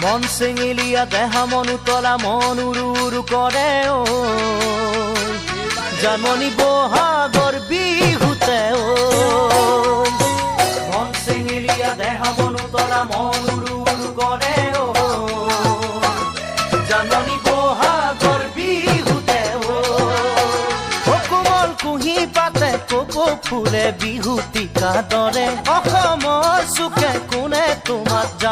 মন চেঙেলীয়া দেহা মন উতলা মন উৰু উৰু কৰে ঐ জানমণি বহাগৰ বিহুতে ঐ মন চেঙেলীয়া দেহা মন উতলা মন উৰু উৰু কৰে ঐ জানমণি বহাগৰ বিহুতে ঐ কোমল কুঁহি পাতে কপৌ ফুলে বিহুতি কাদৰে অসমৰ চুকে কোনে তোমাক জান